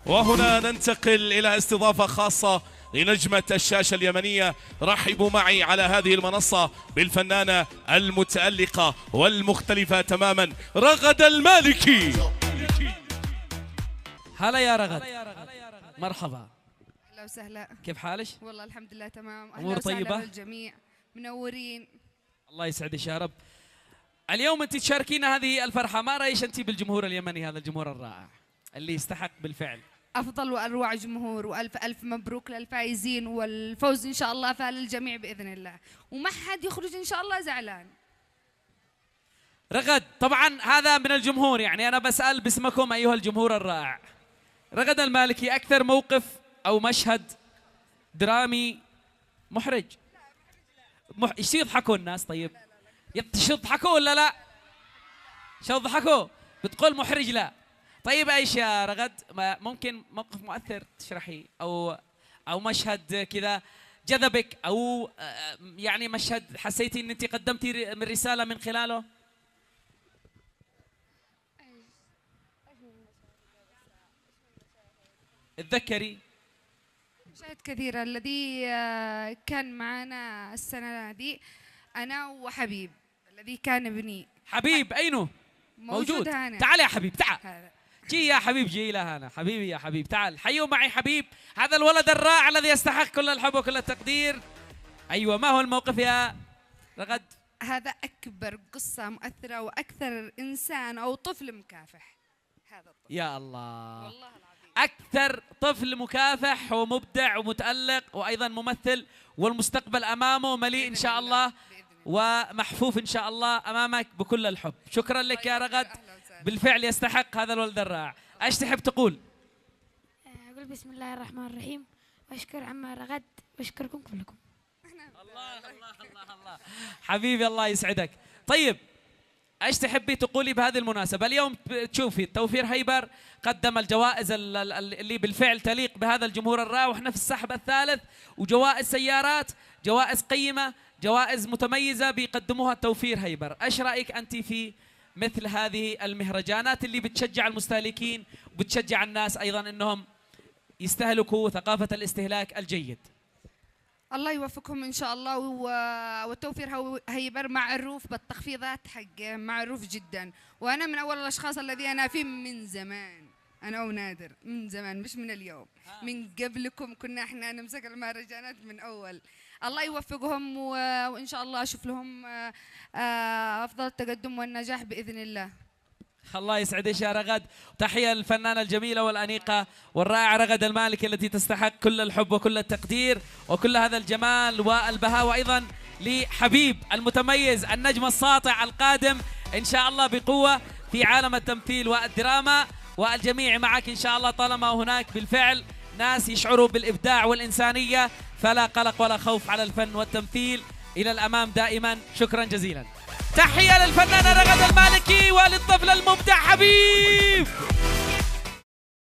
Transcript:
وهنا ننتقل إلى استضافة خاصة لنجمة الشاشة اليمنية. رحبوا معي على هذه المنصة بالفنانة المتألقة والمختلفة تماما رغد المالكي. هلا يا رغد، مرحبا. اهلا وسهلا. كيف حالك؟ والله الحمد لله تمام. امور طيبة؟ بالجميع منورين. الله يسعدك يا رب. اليوم انت تشاركينا هذه الفرحة، ما رايش انت بالجمهور اليمني، هذا الجمهور الرائع اللي يستحق بالفعل افضل واروع جمهور، والف الف مبروك للفائزين، والفوز ان شاء الله فللجميع باذن الله، وما حد يخرج ان شاء الله زعلان. رغد، طبعا هذا من الجمهور، يعني انا بسأل باسمكم ايها الجمهور الرائع. رغد المالكي، اكثر موقف او مشهد درامي محرج ايش يضحكوا الناس؟ طيب شو يضحكوا ولا لا؟ شو يضحكوا؟ بتقول محرج لا. طيب ايش يا رغد؟ ممكن موقف مؤثر تشرحي او مشهد كذا جذبك، او يعني مشهد حسيتي ان انت قدمتي من رسالة من خلاله؟ اتذكري. مشاهد كثيرة. الذي كان معنا السنة دي أنا وحبيب الذي كان ابني. حبيب أينه؟ موجود هنا. تعال يا حبيب، تعال. جي يا حبيب، جي لهنا حبيبي يا حبيب، تعال حيوا معي حبيب، هذا الولد الرائع الذي يستحق كل الحب وكل التقدير. أيوة، ما هو الموقف يا رغد؟ هذا أكبر قصة مؤثرة وأكثر إنسان أو طفل مكافح. هذا الطفل يا الله، والله العظيم أكثر طفل مكافح ومبدع ومتألق وأيضا ممثل، والمستقبل أمامه مليء إن شاء الله ومحفوف إن شاء الله أمامك بكل الحب. شكرا لك يا رغد، بالفعل يستحق هذا الولد الرائع. ايش تحب تقول؟ أقول بسم الله الرحمن الرحيم، وأشكر عما رغد وأشكركم كلكم. الله الله الله الله حبيبي، الله يسعدك. طيب ايش تحبي تقولي بهذه المناسبة؟ اليوم تشوفي توفير هيبر قدم الجوائز اللي بالفعل تليق بهذا الجمهور الرائع، واحنا في السحب الثالث، وجوائز سيارات، جوائز قيمة، جوائز متميزة بيقدموها توفير هيبر. ايش رأيك انت في مثل هذه المهرجانات اللي بتشجع المستهلكين وبتشجع الناس ايضا انهم يستهلكوا ثقافة الاستهلاك الجيد؟ الله يوفقهم ان شاء الله، والتوفير هيبر معروف بالتخفيضات حقه، معروف جدا، وانا من اول الاشخاص الذي انا فيه من زمان، انا ونادر من زمان مش من اليوم، من قبلكم كنا احنا نمسك المهرجانات من اول. الله يوفقهم وان شاء الله اشوف لهم افضل التقدم والنجاح باذن الله. الله يسعدك يا رغد. تحية للفنانة الجميلة والأنيقة والرائعة رغد المالكي التي تستحق كل الحب وكل التقدير وكل هذا الجمال والبهاء، وأيضا لحبيب المتميز النجم الساطع القادم إن شاء الله بقوة في عالم التمثيل والدراما، والجميع معك إن شاء الله طالما هناك بالفعل ناس يشعروا بالإبداع والإنسانية، فلا قلق ولا خوف على الفن والتمثيل، إلى الأمام دائما. شكرا جزيلا. تحية للفنانة رغد المالكي وللطفل المبدع حبيب.